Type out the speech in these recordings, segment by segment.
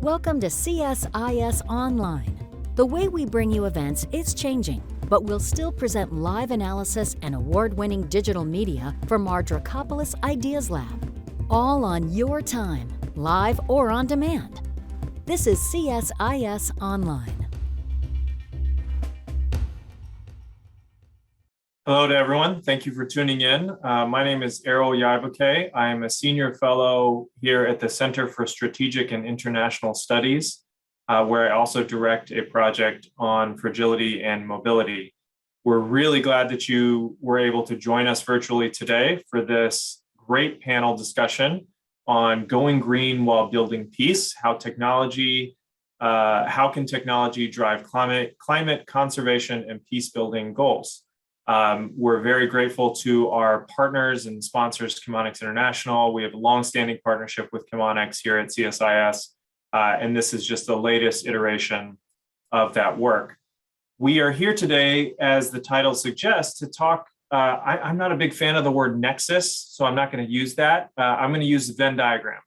Welcome to CSIS Online. The way we bring you events is changing, but we'll still present live analysis and award-winning digital media from our Dracopolis Ideas Lab. All on your time, live or on demand. This is CSIS Online. Hello to everyone. Thank you for tuning in. My name is Errol Yabuke. I am a senior fellow here at the Center for Strategic and International Studies, where I also direct a project on fragility and mobility. We're really glad that you were able to join us virtually today for this great panel discussion on going green while building peace, how can technology drive climate conservation and peace building goals. We're very grateful to our partners and sponsors, Chemonics International. We have a longstanding partnership with Chemonics here at CSIS, and this is just the latest iteration of that work. We are here today, as the title suggests, to talk. I'm not a big fan of the word nexus, so I'm not going to use that. I'm going to use the Venn diagram.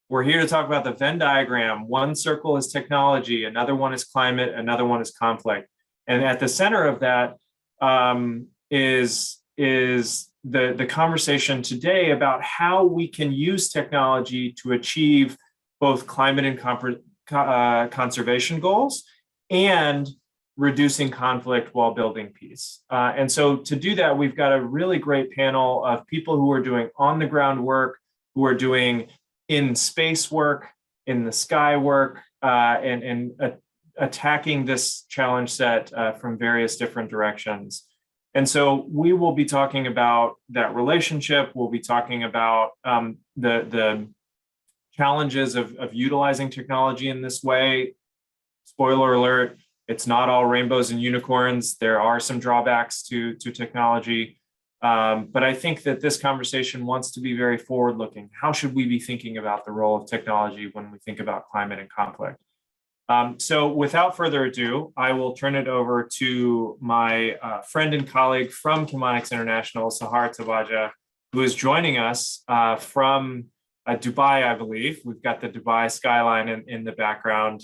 We're here to talk about the Venn diagram. One circle is technology, another one is climate, another one is conflict. And at the center of that is the conversation today about how we can use technology to achieve both climate and conservation goals and reducing conflict while building peace. And so to do that, we've got a really great panel of people who are doing on-the-ground work, who are doing in-space work, in the sky work, and attacking this challenge set from various different directions. And so we will be talking about that relationship. We'll be talking about the challenges of utilizing technology in this way. Spoiler alert, it's not all rainbows and unicorns. There are some drawbacks to technology. But I think that this conversation wants to be very forward-looking. How should we be thinking about the role of technology when we think about climate and conflict? So without further ado, I will turn it over to my friend and colleague from Chemonics International, Sahar Tabaja, who is joining us from Dubai, I believe. We've got the Dubai skyline in the background.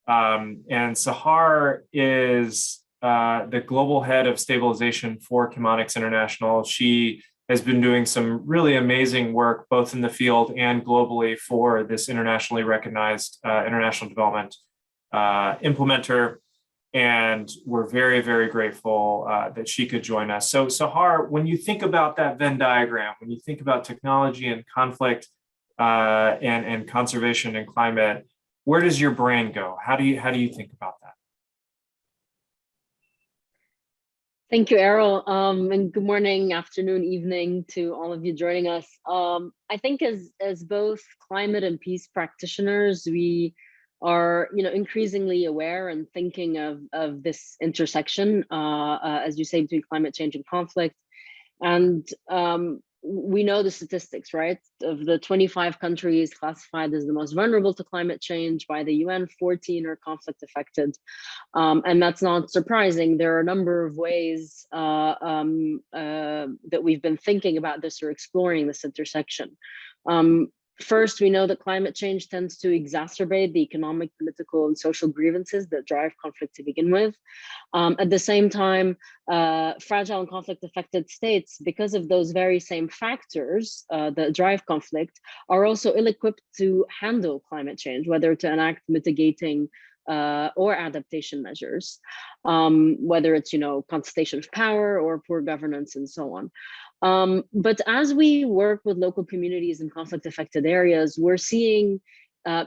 And Sahar is the global head of stabilization for Chemonics International. She has been doing some really amazing work, both in the field and globally, for this internationally recognized international development implementer, and we're very, very grateful that she could join us. So Sahar, when you think about that Venn diagram, when you think about technology and conflict and conservation and climate, where does your brain go? How do you think about that? Thank you, Errol, and good morning, afternoon, evening to all of you joining us. I think as both climate and peace practitioners, we are increasingly aware and thinking of this intersection, as you say, between climate change and conflict. And we know the statistics, right? Of the 25 countries classified as the most vulnerable to climate change by the UN, 14 are conflict affected. And that's not surprising. There are a number of ways that we've been thinking about this or exploring this intersection. First, we know that climate change tends to exacerbate the economic, political, and social grievances that drive conflict to begin with. At the same time, fragile and conflict-affected states, because of those very same factors that drive conflict, are also ill-equipped to handle climate change, whether to enact mitigating or adaptation measures, whether it's contestation of power or poor governance and so on. But as we work with local communities in conflict-affected areas, we're seeing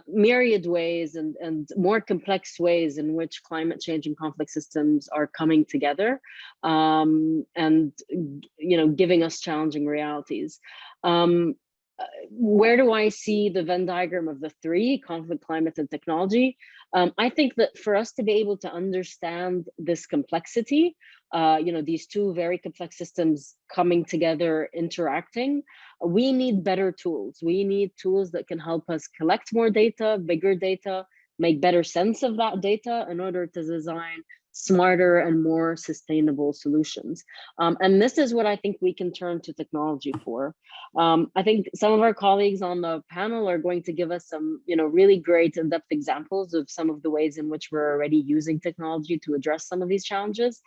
myriad ways and more complex ways in which climate change and conflict systems are coming together, and giving us challenging realities. Where do I see the Venn diagram of the three, conflict, climate, and technology? I think that for us to be able to understand this complexity, these two very complex systems coming together, interacting, we need better tools. We need tools that can help us collect more data, bigger data, make better sense of that data in order to design smarter and more sustainable solutions. And this is what I think we can turn to technology for. I think some of our colleagues on the panel are going to give us some, really great in-depth examples of some of the ways in which we're already using technology to address some of these challenges.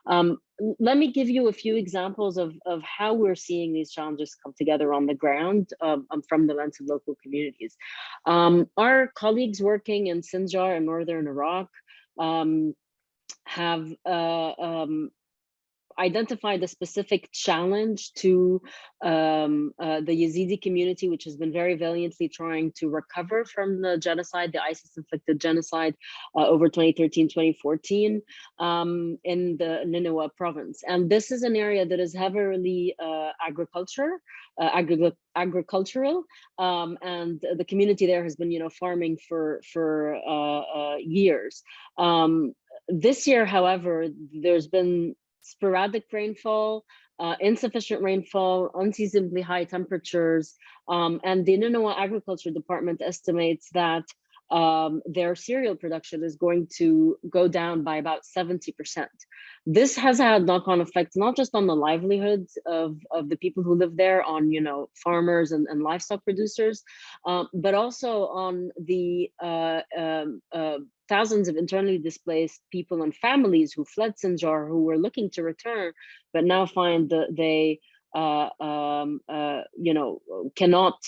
Let me give you a few examples of how we're seeing these challenges come together on the ground from the lens of local communities. Our colleagues working in Sinjar in northern Iraq have identified a specific challenge to the Yazidi community, which has been very valiantly trying to recover from the genocide, the ISIS-inflicted genocide over 2013-2014 in the Nineveh province. And this is an area that is heavily agricultural, and the community there has been, farming for years. This year, however, there's been sporadic rainfall, insufficient rainfall, unseasonably high temperatures, and the Nineveh Agriculture Department estimates that their cereal production is going to go down by about 70%. This has had knock-on effects, not just on the livelihoods of the people who live there, on farmers and livestock producers, but also on the thousands of internally displaced people and families who fled Sinjar, who were looking to return, but now find that they cannot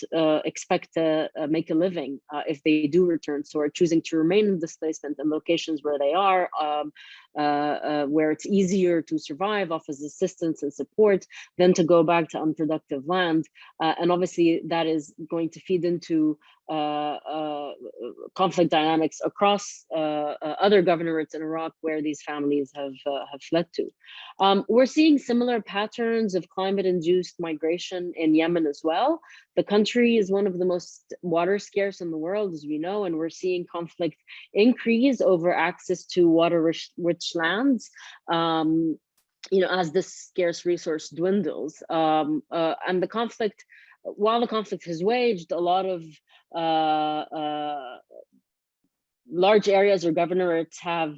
expect to make a living if they do return. So are choosing to remain in displacement in locations where they are, where it's easier to survive, offers assistance and support, than to go back to unproductive land. And obviously that is going to feed into conflict dynamics across other governorates in Iraq where these families have fled to. We're seeing similar patterns of climate-induced migration in Yemen as well. The country is one of the most water scarce in the world, as we know, and we're seeing conflict increase over access to water-rich lands. As this scarce resource dwindles, and the conflict, while the conflict has waged, a lot of large areas or governorates have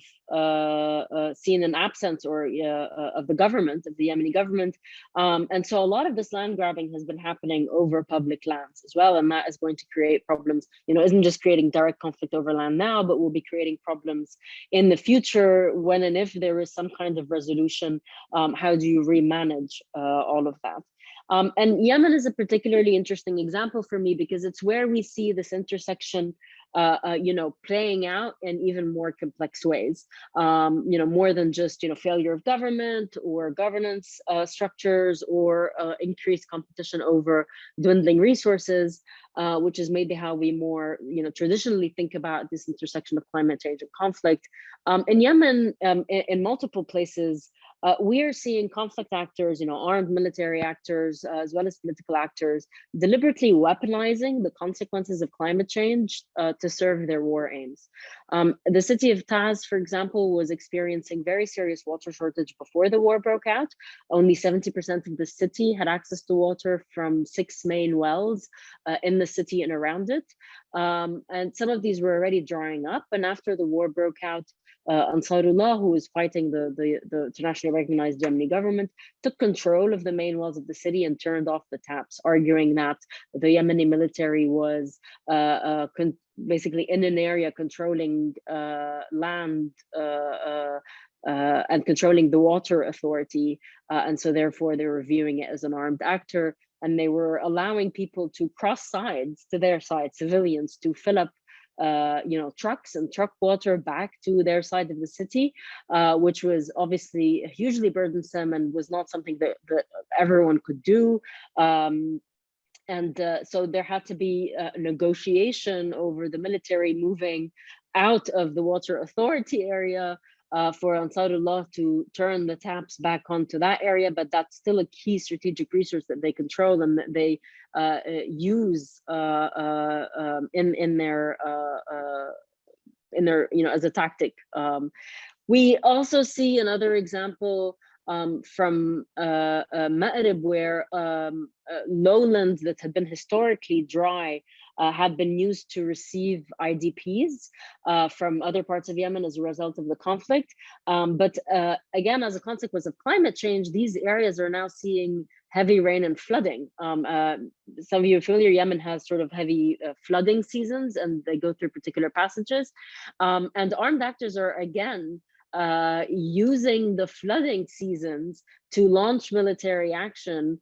seen an absence of the government, of the Yemeni government. And so a lot of this land grabbing has been happening over public lands as well. And that is going to create problems, isn't just creating direct conflict over land now, but will be creating problems in the future when and if there is some kind of resolution. How do you remanage all of that? And Yemen is a particularly interesting example for me because it's where we see this intersection playing out in even more complex ways, more than just, failure of government or governance structures or increased competition over dwindling resources, which is maybe how we more, traditionally think about this intersection of climate change and conflict. In Yemen, in multiple places, we are seeing conflict actors, armed military actors, as well as political actors, deliberately weaponizing the consequences of climate change to serve their war aims. The city of Taz, for example, was experiencing very serious water shortage before the war broke out. Only 70% of the city had access to water from 6 main wells in the city and around it. And some of these were already drying up. And after the war broke out, Ansarullah, who was fighting the internationally recognized Yemeni government, took control of the main wells of the city and turned off the taps, arguing that the Yemeni military was basically in an area controlling land and controlling the water authority. And so therefore they were viewing it as an armed actor, and they were allowing people to cross sides to their side, civilians, to fill up trucks and truck water back to their side of the city, which was obviously hugely burdensome and was not something that everyone could do. So there had to be a negotiation over the military moving out of the water authority area for Ansarullah to turn the taps back onto that area, but that's still a key strategic resource that they control and that they use in their as a tactic. We also see another example from Ma'rib, where lowlands that had been historically dry had been used to receive IDPs from other parts of Yemen as a result of the conflict. But again, as a consequence of climate change, these areas are now seeing heavy rain and flooding. Some of you are familiar, Yemen has sort of heavy flooding seasons, and they go through particular passages. And armed actors are again using the flooding seasons to launch military action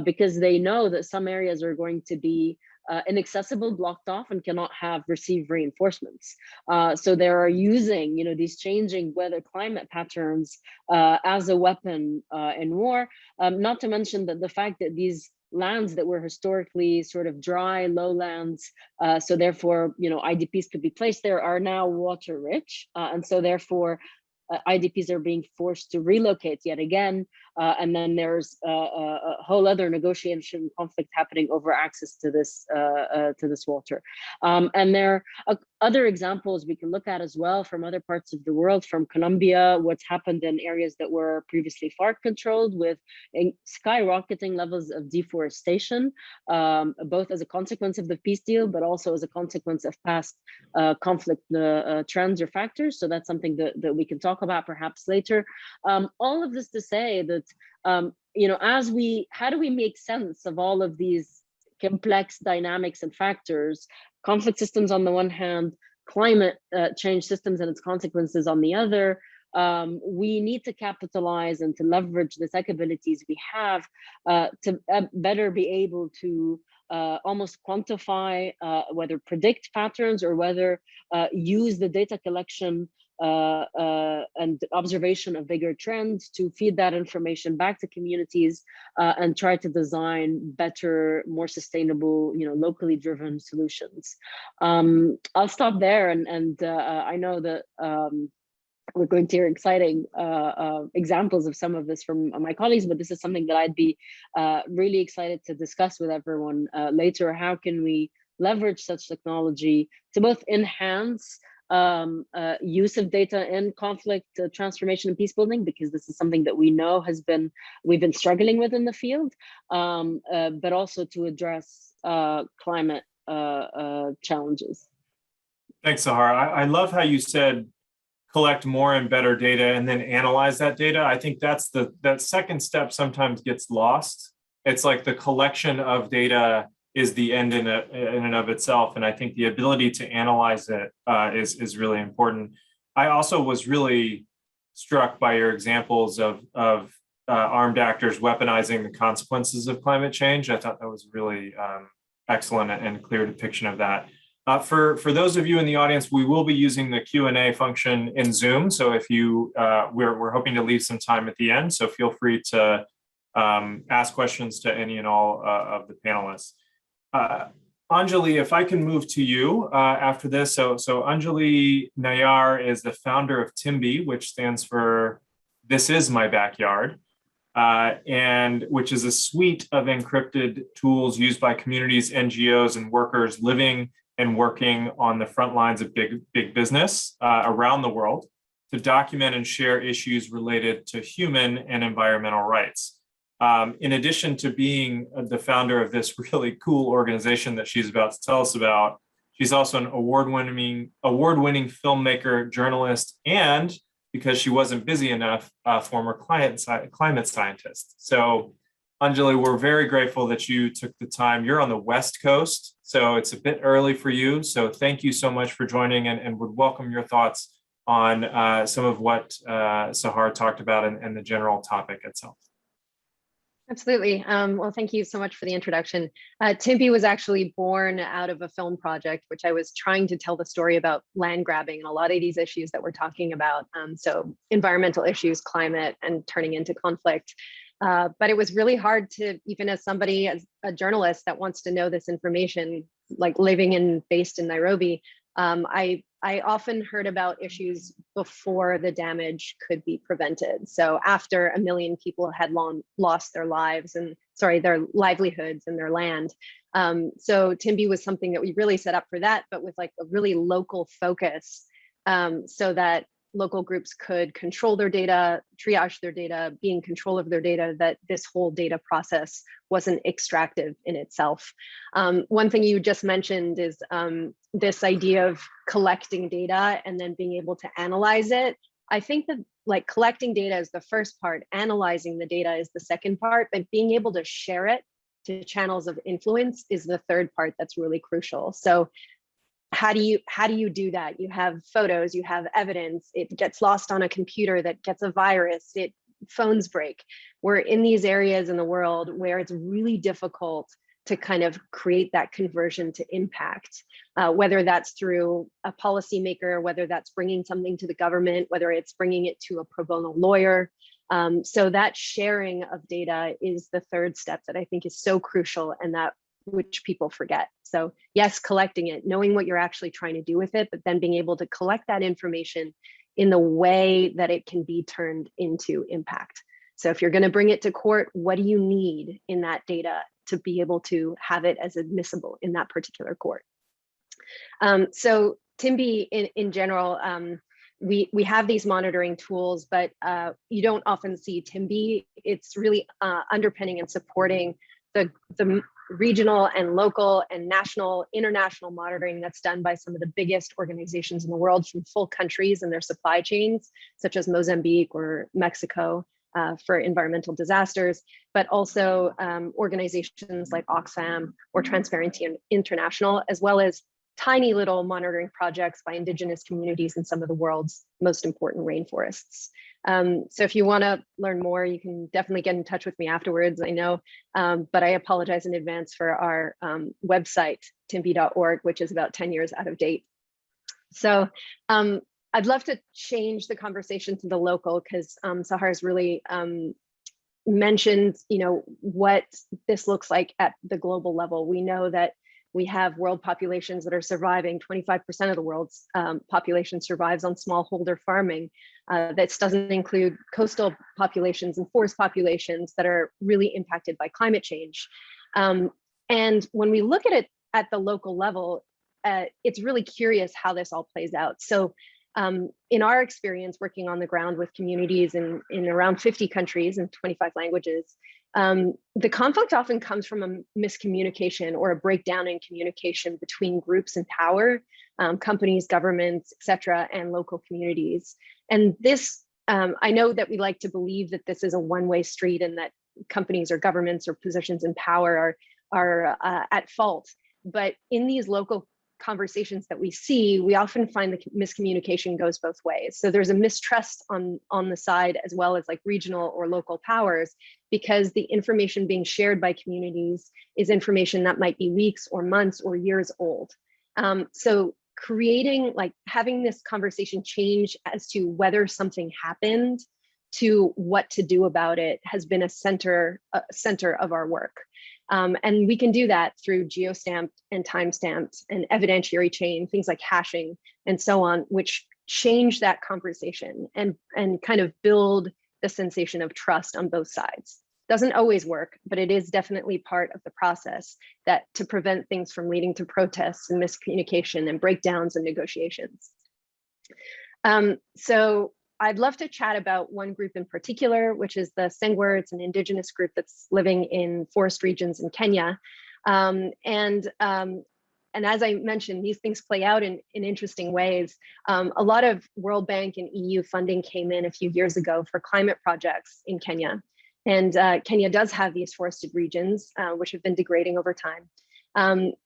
because they know that some areas are going to be inaccessible, blocked off, and cannot receive reinforcements. So they are using, these changing weather climate patterns as a weapon in war. Not to mention that the fact that these lands that were historically sort of dry lowlands, so therefore, IDPs could be placed there, are now water rich, and so therefore IDPs are being forced to relocate yet again. And then there's a whole other negotiation conflict happening over access to this water. And there are other examples we can look at as well from other parts of the world, from Colombia, what's happened in areas that were previously FARC controlled with skyrocketing levels of deforestation, both as a consequence of the peace deal, but also as a consequence of past conflict trends or factors. So that's something that we can talk about perhaps later. All of this to say that, how do we make sense of all of these complex dynamics and factors, conflict systems on the one hand, climate change systems and its consequences on the other? We need to capitalize and to leverage the tech abilities we have to better be able to almost quantify, whether predict patterns or whether use the data collection and observation of bigger trends to feed that information back to communities and try to design better, more sustainable, locally driven solutions. I'll stop there, and I know that we're going to hear exciting examples of some of this from my colleagues, but this is something that I'd be really excited to discuss with everyone later. How can we leverage such technology to both enhance use of data in conflict transformation and peace building, because this is something that we know we've been struggling with in the field, but also to address climate challenges. Thanks, Sahar. I love how you said collect more and better data and then analyze that data. I think that second step sometimes gets lost. It's like the collection of data is the end in and of itself. And I think the ability to analyze it is really important. I also was really struck by your examples of armed actors weaponizing the consequences of climate change. I thought that was really excellent and clear depiction of that. For those of you in the audience, we will be using the Q&A function in Zoom. So if you, we're hoping to leave some time at the end. So feel free to ask questions to any and all of the panelists. Anjali, if I can move to you after this. So Anjali Nayar is the founder of TIMBY, which stands for This Is My Backyard, and which is a suite of encrypted tools used by communities, NGOs, and workers living and working on the front lines of big business around the world to document and share issues related to human and environmental rights. In addition to being the founder of this really cool organization that she's about to tell us about, she's also an award-winning filmmaker, journalist, and, because she wasn't busy enough, former climate scientist. So Anjali, we're very grateful that you took the time. You're on the West Coast, so it's a bit early for you. So thank you so much for joining, and would welcome your thoughts on some of what Sahar talked about and the general topic itself. Absolutely. Well, thank you so much for the introduction. TIMBY was actually born out of a film project, which I was trying to tell the story about land grabbing and a lot of these issues that we're talking about. So environmental issues, climate, and turning into conflict. But it was really hard to, even as somebody, as a journalist that wants to know this information, like living and based in Nairobi, I often heard about issues before the damage could be prevented. So after 1 million people had lost their lives and, their livelihoods and their land. So TIMBY was something that we really set up for that, but with like a really local focus, so that local groups could control their data, triage their data, be in control of their data, that this whole data process wasn't extractive in itself. One thing you just mentioned is this idea of collecting data and then being able to analyze it. I think that like collecting data is the first part, analyzing the data is the second part, but being able to share it to channels of influence is the third part that's really crucial. So how do you do that? You have photos, you have evidence, it gets lost on a computer that gets a virus, phones break. We're in these areas in the world where it's really difficult to kind of create that conversion to impact, whether that's through a policymaker, whether that's bringing something to the government, whether it's bringing it to a pro bono lawyer. So that sharing of data is the third step that I think is so crucial, and that which people forget. So yes, collecting it, knowing what you're actually trying to do with it, but then being able to collect that information in the way that it can be turned into impact. So if you're going to bring it to court, what do you need in that data to be able to have it as admissible in that particular court? So TIMBY in general, we have these monitoring tools, but you don't often see TIMBY. It's really underpinning and supporting the regional and local and national, international monitoring that's done by some of the biggest organizations in the world from full countries and their supply chains, such as Mozambique or Mexico for environmental disasters, but also organizations like Oxfam or Transparency International, as well as tiny little monitoring projects by indigenous communities in some of the world's most important rainforests. So if you want to learn more, you can definitely get in touch with me afterwards, I know, but I apologize in advance for our website, timby.org, which is about 10 years out of date. So I'd love to change the conversation to the local, because Sahar's really mentioned, what this looks like at the global level. We know that we have world populations that are surviving. 25% of the world's population survives on smallholder farming. That doesn't include coastal populations and forest populations that are really impacted by climate change. And when we look at it at the local level, it's really curious how this all plays out. So in our experience working on the ground with communities in around 50 countries and 25 languages, the conflict often comes from a miscommunication or a breakdown in communication between groups in power, companies, governments, et cetera, and local communities. And this, I know that we like to believe that this is a one-way street and that companies or governments or positions in power are at fault. But in these local conversations that we see, we often find the miscommunication goes both ways. So there's a mistrust on the side as well as like regional or local powers, because the information being shared by communities is information that might be weeks or months or years old. So creating, like having this conversation change as to whether something happened to what to do about it has been a center of our work. And we can do that through geostamped and timestamped and evidentiary chain, things like hashing and so on, which change that conversation and kind of build the sensation of trust on both sides. Doesn't always work, but it is definitely part of the process that to prevent things from leading to protests and miscommunication and breakdowns and negotiations. So I'd love to chat about one group in particular, which is the Sengwer. It's an indigenous group that's living in forest regions in Kenya. And as I mentioned, these things play out in interesting ways. A lot of World Bank and EU funding came in a few years ago for climate projects in Kenya. And Kenya does have these forested regions, which have been degrading over time.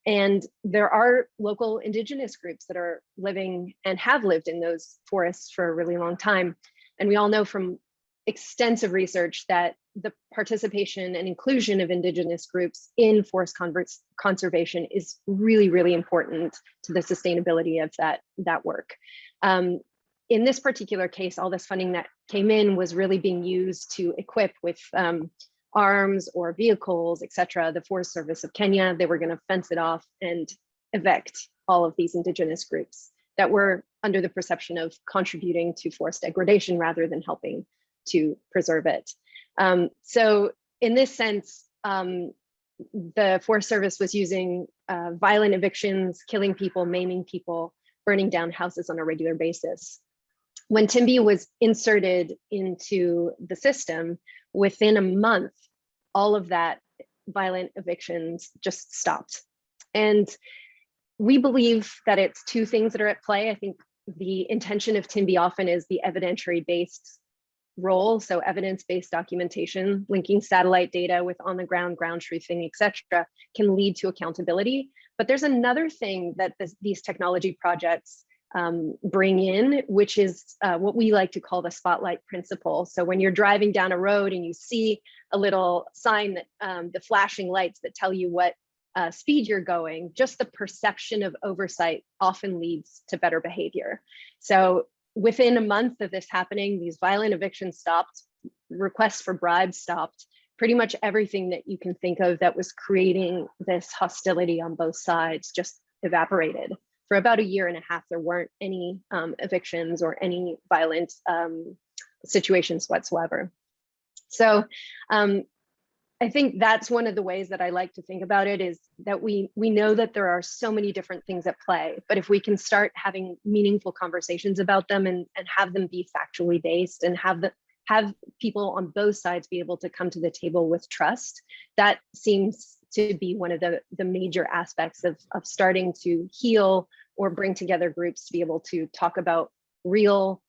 And there are local indigenous groups that are living and have lived in those forests for a really long time. And we all know from extensive research that the participation and inclusion of indigenous groups in forest conservation is really, really important to the sustainability of that work. In this particular case, all this funding that came in was really being used to equip with arms or vehicles, et cetera, the Forest Service of Kenya. They were going to fence it off and evict all of these indigenous groups that were under the perception of contributing to forest degradation rather than helping to preserve it. So in this sense, the Forest Service was using violent evictions, killing people, maiming people, burning down houses on a regular basis. when TIMBY was inserted into the system, within a month, all of that violent evictions just stopped. And we believe that it's two things that are at play. I think the intention of TIMBY often is the evidentiary-based role, so evidence-based documentation, linking satellite data with on-the-ground ground truthing, et cetera, can lead to accountability. But there's another thing that these technology projects bring in, which is what we like to call the spotlight principle. So when you're driving down a road and you see a little sign that the flashing lights that tell you what speed you're going, just the perception of oversight often leads to better behavior. So within a month of this happening, these violent evictions stopped, requests for bribes stopped, pretty much everything that you can think of that was creating this hostility on both sides just evaporated. For about a year and a half, there weren't any evictions or any violent situations whatsoever. So I think that's one of the ways that I like to think about it, is that we know that there are so many different things at play, but if we can start having meaningful conversations about them and have them be factually based and have people on both sides be able to come to the table with trust, that seems to be one of the major aspects of starting to heal or bring together groups to be able to talk about real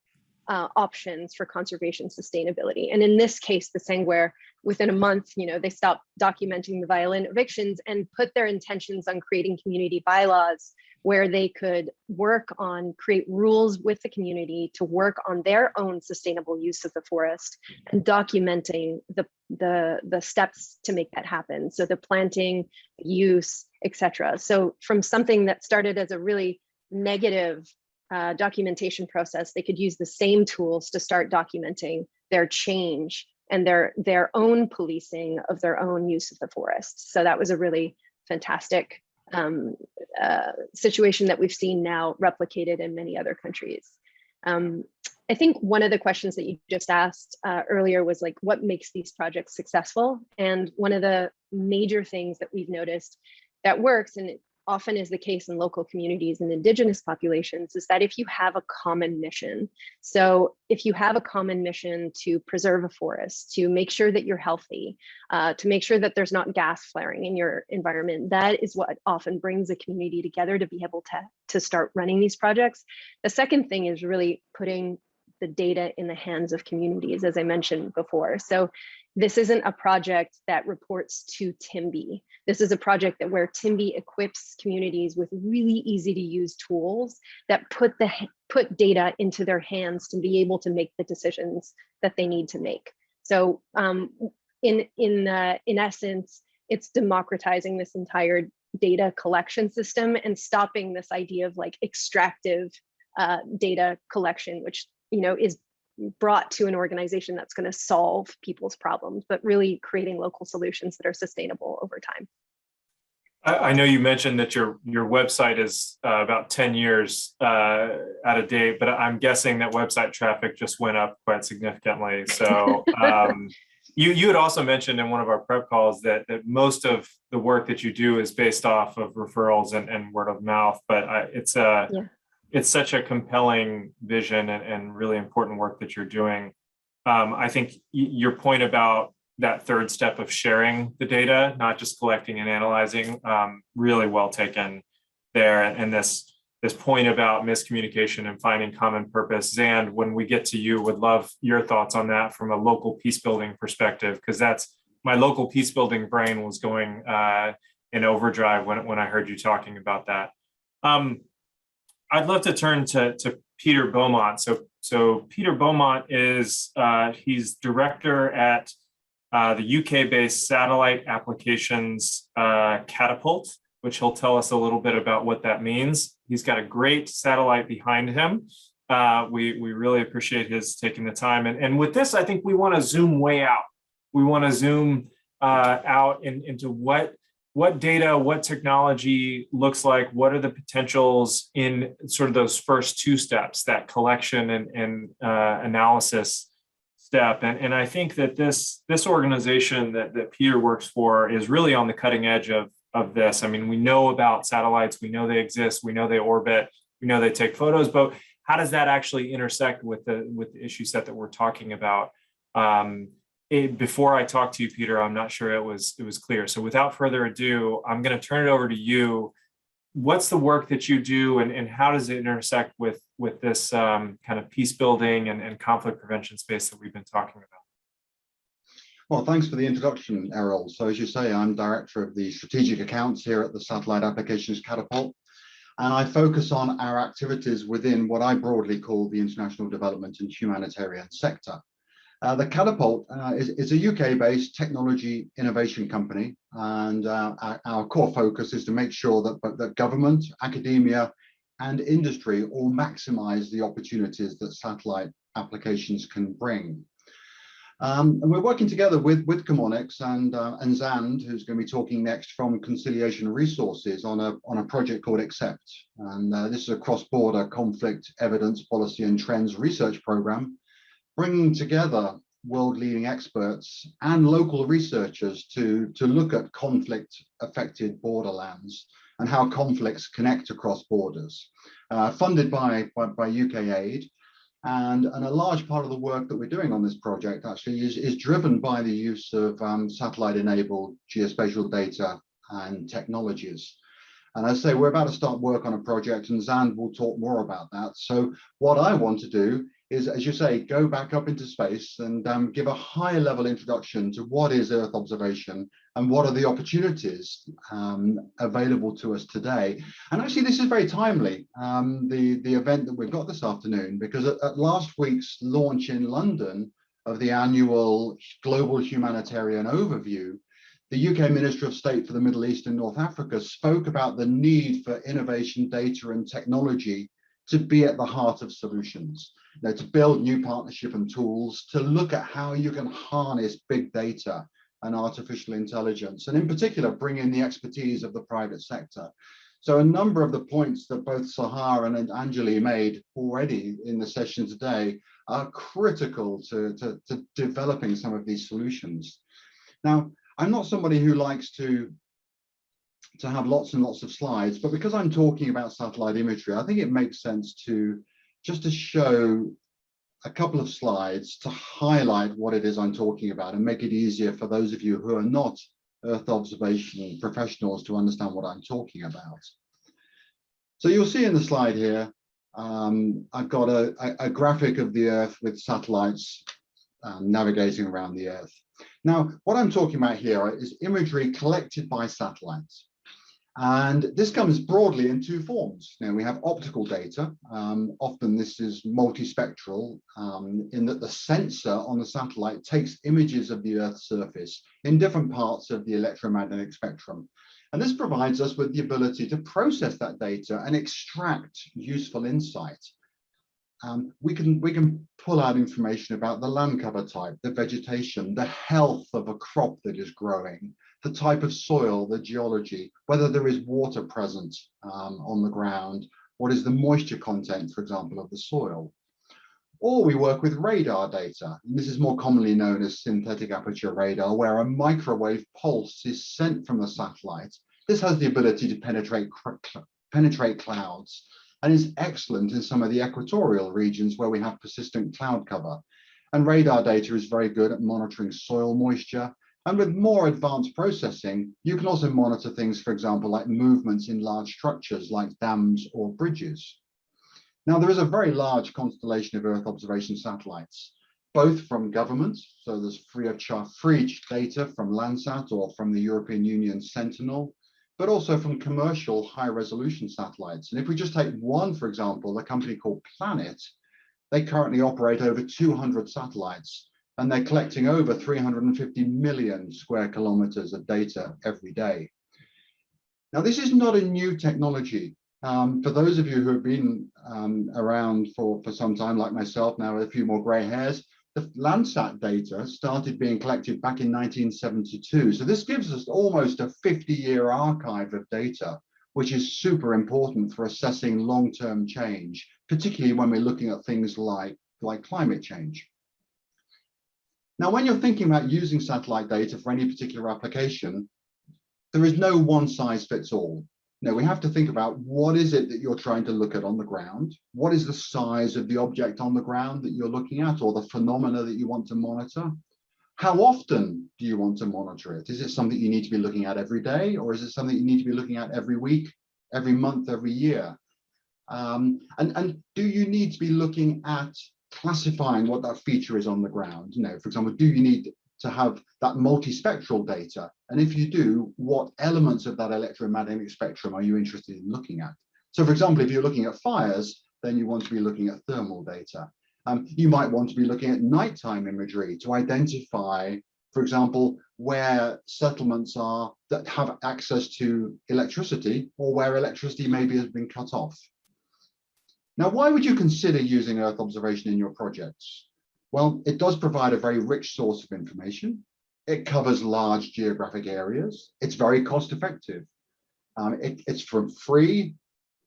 options for conservation sustainability. And in this case, the Sangware, within a month, they stopped documenting the violent evictions and put their intentions on creating community bylaws where they could create rules with the community to work on their own sustainable use of the forest and documenting the steps to make that happen. So the planting, use, etc. So from something that started as a really negative documentation process, they could use the same tools to start documenting their change and their own policing of their own use of the forest. So that was a really fantastic situation that we've seen now replicated in many other countries. I think one of the questions that you just asked earlier was like, what makes these projects successful? And one of the major things that we've noticed that works, and it often is the case in local communities and indigenous populations, is that if you have a common mission, so if you have a common mission to preserve a forest, to make sure that you're healthy, to make sure that there's not gas flaring in your environment, that is what often brings a community together to be able to start running these projects. The second thing is really putting the data in the hands of communities, as I mentioned before. So this isn't a project that reports to TIMBY. This is a project where TIMBY equips communities with really easy to use tools that put data into their hands to be able to make the decisions that they need to make. So in essence, it's democratizing this entire data collection system and stopping this idea of like extractive data collection, which is brought to an organization that's going to solve people's problems, but really creating local solutions that are sustainable over time. I know you mentioned that your website is about 10 years out of date, but I'm guessing that website traffic just went up quite significantly. So you had also mentioned in one of our prep calls that most of the work that you do is based off of referrals and word of mouth, but it's such a compelling vision and really important work that you're doing. I think your point about that third step of sharing the data, not just collecting and analyzing, really well taken there. And this point about miscommunication and finding common purpose. Zand, when we get to you, would love your thoughts on that from a local peacebuilding perspective, because that's my local peacebuilding brain was going in overdrive when I heard you talking about that. I'd love to turn to Peter Beaumont. So Peter Beaumont is he's director at the UK-based satellite applications Catapult, which he'll tell us a little bit about what that means. He's got a great satellite behind him. We really appreciate his taking the time. And with this, I think we want to zoom way out. We want to zoom out into what data, what technology looks like, what are the potentials in sort of those first two steps, that collection and analysis step. And I think that this organization that Peter works for is really on the cutting edge of this. I mean, we know about satellites, we know they exist, we know they orbit, we know they take photos, but how does that actually intersect with the issue set that we're talking about? Before I talk to you, Peter, I'm not sure it was clear. So without further ado, I'm going to turn it over to you. What's the work that you do, and how does it intersect with this kind of peace building and conflict prevention space that we've been talking about? Well, thanks for the introduction, Errol. So as you say, I'm Director of the Strategic Accounts here at the Satellite Applications Catapult, and I focus on our activities within what I broadly call the international development and humanitarian sector. The Catapult is a UK-based technology innovation company, and our core focus is to make sure that government, academia, and industry all maximize the opportunities that satellite applications can bring. And we're working together with Chemonics and Zand, who's going to be talking next from Conciliation Resources on a project called Accept. And this is a cross-border conflict evidence policy and trends research program, bringing together world-leading experts and local researchers to look at conflict-affected borderlands and how conflicts connect across borders. Funded by UK aid. And a large part of the work that we're doing on this project actually is driven by the use of satellite-enabled geospatial data and technologies. And as I say, we're about to start work on a project, and Zand will talk more about that. So what I want to do is, as you say, go back up into space and give a higher level introduction to what is Earth observation and what are the opportunities available to us today. And actually, this is very timely, the event that we've got this afternoon, because at last week's launch in London of the annual Global Humanitarian Overview, the UK Minister of State for the Middle East and North Africa spoke about the need for innovation, data and technology to be at the heart of solutions, to build new partnership and tools, to look at how you can harness big data and artificial intelligence, and in particular, bring in the expertise of the private sector. So a number of the points that both Sahar and Anjali made already in the session today are critical to developing some of these solutions. Now, I'm not somebody who likes to have lots and lots of slides, but because I'm talking about satellite imagery, I think it makes sense to show a couple of slides to highlight what it is I'm talking about and make it easier for those of you who are not Earth observation professionals to understand what I'm talking about. So you'll see in the slide here, I've got a graphic of the Earth with satellites navigating around the Earth. Now, what I'm talking about here is imagery collected by satellites. And this comes broadly in two forms. Now, we have optical data. Often this is multispectral in that the sensor on the satellite takes images of the Earth's surface in different parts of the electromagnetic spectrum. And this provides us with the ability to process that data and extract useful insight. We can pull out information about the land cover type, the vegetation, the health of a crop that is growing, the type of soil, the geology, whether there is water present on the ground, what is the moisture content, for example, of the soil. Or we work with radar data. And this is more commonly known as synthetic aperture radar, where a microwave pulse is sent from the satellite. This has the ability to penetrate clouds, and is excellent in some of the equatorial regions where we have persistent cloud cover. And radar data is very good at monitoring soil moisture. And with more advanced processing, you can also monitor things, for example, like movements in large structures like dams or bridges. Now, there is a very large constellation of Earth observation satellites, both from governments, so there's free data from Landsat or from the European Union Sentinel, but also from commercial high-resolution satellites. And if we just take one, for example, a company called Planet, they currently operate over 200 satellites, and they're collecting over 350 million square kilometers of data every day. Now, this is not a new technology. For those of you who have been around for some time, like myself, now with a few more gray hairs, the Landsat data started being collected back in 1972. So this gives us almost a 50-year archive of data, which is super important for assessing long-term change, particularly when we're looking at things like climate change. Now, when you're thinking about using satellite data for any particular application, there is no one size fits all. No, we have to think about what is it that you're trying to look at on the ground? What is the size of the object on the ground that you're looking at, or the phenomena that you want to monitor? How often do you want to monitor it? Is it something you need to be looking at every day, or is it something you need to be looking at every week, every month, every year? And do you need to be looking at classifying what that feature is on the ground? You know, for example, do you need to have that multispectral data? And if you do, what elements of that electromagnetic spectrum are you interested in looking at? So for example, if you're looking at fires, then you want to be looking at thermal data. You might want to be looking at nighttime imagery to identify, for example, where settlements are that have access to electricity, or where electricity maybe has been cut off. Now, why would you consider using Earth observation in your projects? Well, it does provide a very rich source of information. It covers large geographic areas. It's very cost effective. It's from free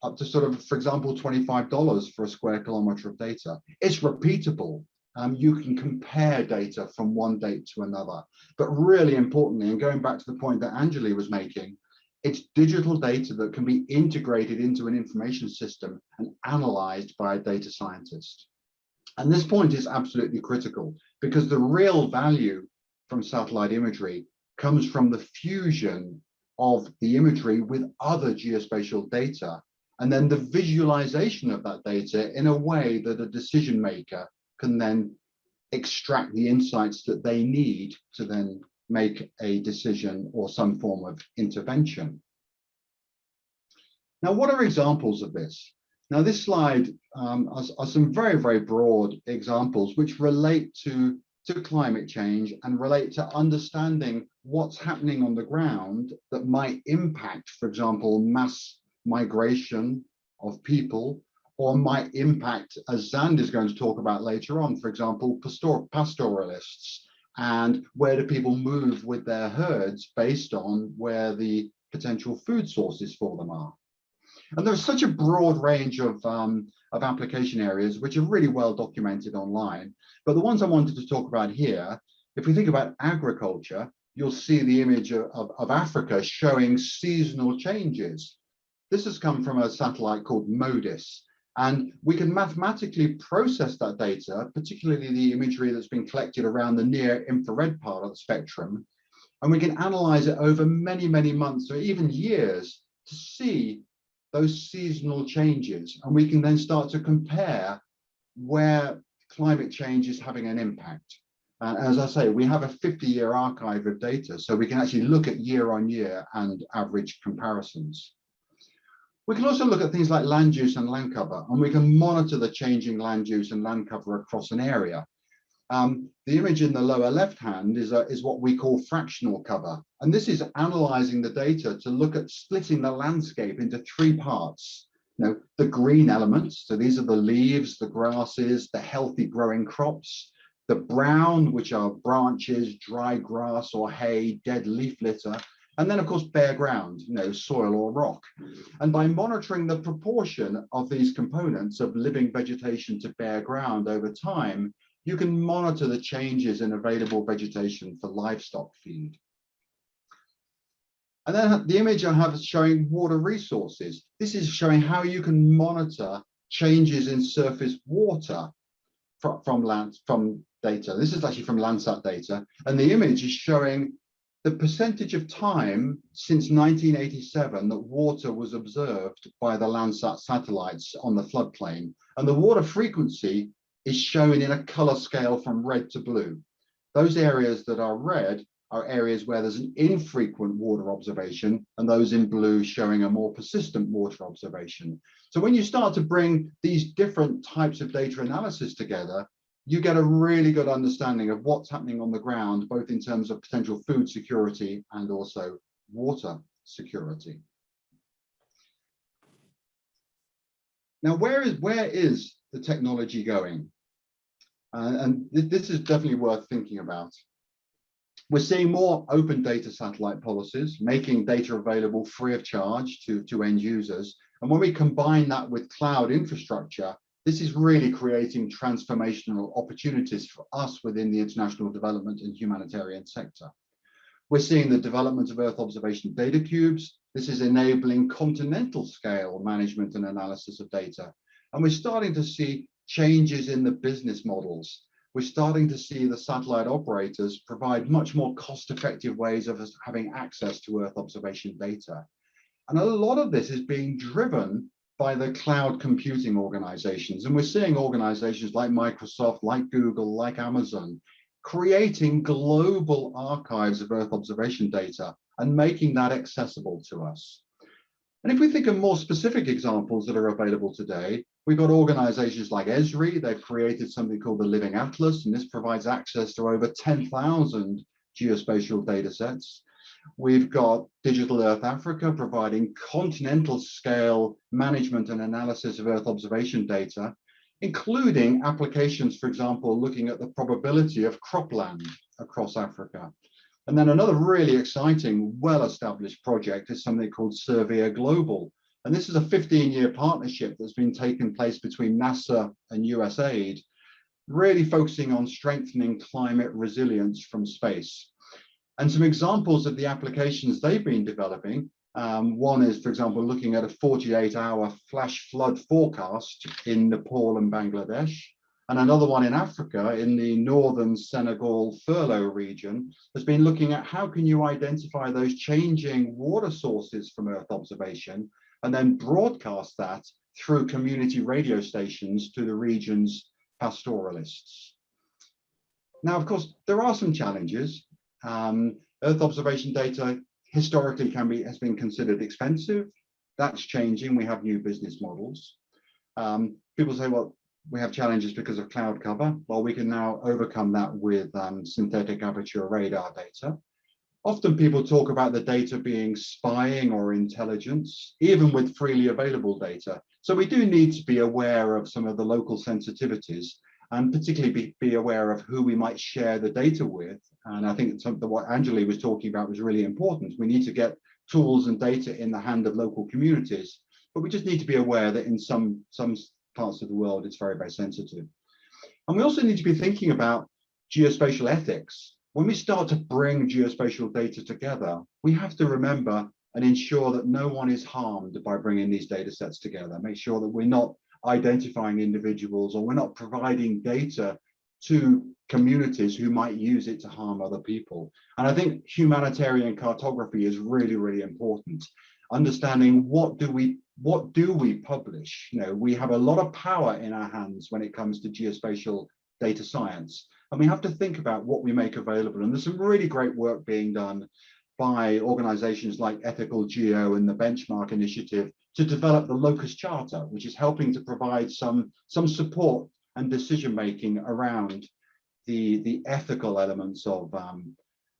up to sort of, for example, $25 for a square kilometer of data. It's repeatable. You can compare data from one date to another. But really importantly, and going back to the point that Anjali was making, it's digital data that can be integrated into an information system and analyzed by a data scientist. And this point is absolutely critical, because the real value from satellite imagery comes from the fusion of the imagery with other geospatial data, and then the visualization of that data in a way that a decision maker can then extract the insights that they need to then make a decision or some form of intervention. Now, what are examples of this? Now, this slide are some very, very broad examples which relate to climate change and relate to understanding what's happening on the ground that might impact, for example, mass migration of people, or might impact, as Zand is going to talk about later on, for example, pastoralists, and where do people move with their herds based on where the potential food sources for them are. And there's such a broad range of application areas which are really well documented online. But the ones I wanted to talk about here, if we think about agriculture, you'll see the image of Africa showing seasonal changes. This has come from a satellite called MODIS, and we can mathematically process that data, particularly the imagery that's been collected around the near infrared part of the spectrum, and we can analyze it over many, many months or even years to see those seasonal changes. And we can then start to compare where climate change is having an impact. And as I say, we have a 50-year archive of data, so we can actually look at year on year and average comparisons. We can also look at things like land use and land cover, and we can monitor the changing land use and land cover across an area. The image in the lower left hand is what we call fractional cover. And this is analyzing the data to look at splitting the landscape into three parts. You know, the green elements, so these are the leaves, the grasses, the healthy growing crops. The brown, which are branches, dry grass or hay, dead leaf litter. And then, of course, bare ground, you know, soil or rock. And by monitoring the proportion of these components of living vegetation to bare ground over time, you can monitor the changes in available vegetation for livestock feed. And then the image I have is showing water resources. This is showing how you can monitor changes in surface water from data. This is actually from Landsat data. And the image is showing the percentage of time since 1987 that water was observed by the Landsat satellites on the floodplain. And the water frequency is shown in a color scale from red to blue. Those areas that are red are areas where there's an infrequent water observation, and those in blue showing a more persistent water observation. So when you start to bring these different types of data analysis together, you get a really good understanding of what's happening on the ground, both in terms of potential food security and also water security. Now, where is the technology going? And this is definitely worth thinking about. We're seeing more open data satellite policies, making data available free of charge to end users. And when we combine that with cloud infrastructure, this is really creating transformational opportunities for us within the international development and humanitarian sector. We're seeing the development of Earth observation data cubes, This is enabling continental scale management and analysis of data. And we're starting to see changes in the business models. We're starting to see the satellite operators provide much more cost-effective ways of us having access to Earth observation data. And a lot of this is being driven by the cloud computing organizations. And we're seeing organizations like Microsoft, like Google, like Amazon, creating global archives of Earth observation data and making that accessible to us. And if we think of more specific examples that are available today, we've got organizations like Esri. They've created something called the Living Atlas, and this provides access to over 10,000 geospatial data sets. We've got Digital Earth Africa providing continental scale management and analysis of Earth observation data, including applications, for example, looking at the probability of cropland across Africa. And then another really exciting, well-established project is something called Servia Global. And this is a 15-year partnership that's been taking place between NASA and USAID, really focusing on strengthening climate resilience from space. And some examples of the applications they've been developing, one is, for example, looking at a 48-hour flash flood forecast in Nepal and Bangladesh. And another one in Africa, in the northern Senegal furlough region, has been looking at how can you identify those changing water sources from Earth observation and then broadcast that through community radio stations to the region's pastoralists. Now, of course, there are some challenges. Earth observation data historically has been considered expensive. That's changing. We have new business models. People say, well, we have challenges because of cloud cover. Well, we can now overcome that with synthetic aperture radar data. Often people talk about the data being spying or intelligence, even with freely available data. So we do need to be aware of some of the local sensitivities and particularly be aware of who we might share the data with. And I think something what Anjali was talking about was really important. We need to get tools and data in the hand of local communities, but we just need to be aware that in some parts of the world, it's very, very sensitive. And we also need to be thinking about geospatial ethics. When we start to bring geospatial data together, we have to remember and ensure that no one is harmed by bringing these data sets together. Make sure that we're not identifying individuals or we're not providing data to communities who might use it to harm other people. And I think humanitarian cartography is really, really important. Understanding what do we publish? You know, we have a lot of power in our hands when it comes to geospatial data science, and we have to think about what we make available. And there's some really great work being done by organizations like Ethical Geo and the Benchmark Initiative to develop the Locus Charter, which is helping to provide some support and decision making around the ethical elements of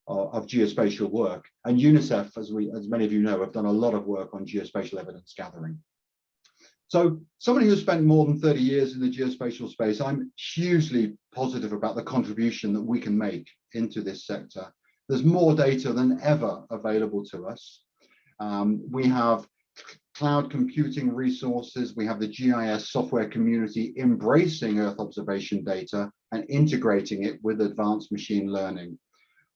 geospatial work. And UNICEF, as many of you know, have done a lot of work on geospatial evidence gathering. So somebody who's spent more than 30 years in the geospatial space, I'm hugely positive about the contribution that we can make into this sector. There's more data than ever available to us. We have cloud computing resources. We have the GIS software community embracing Earth observation data and integrating it with advanced machine learning.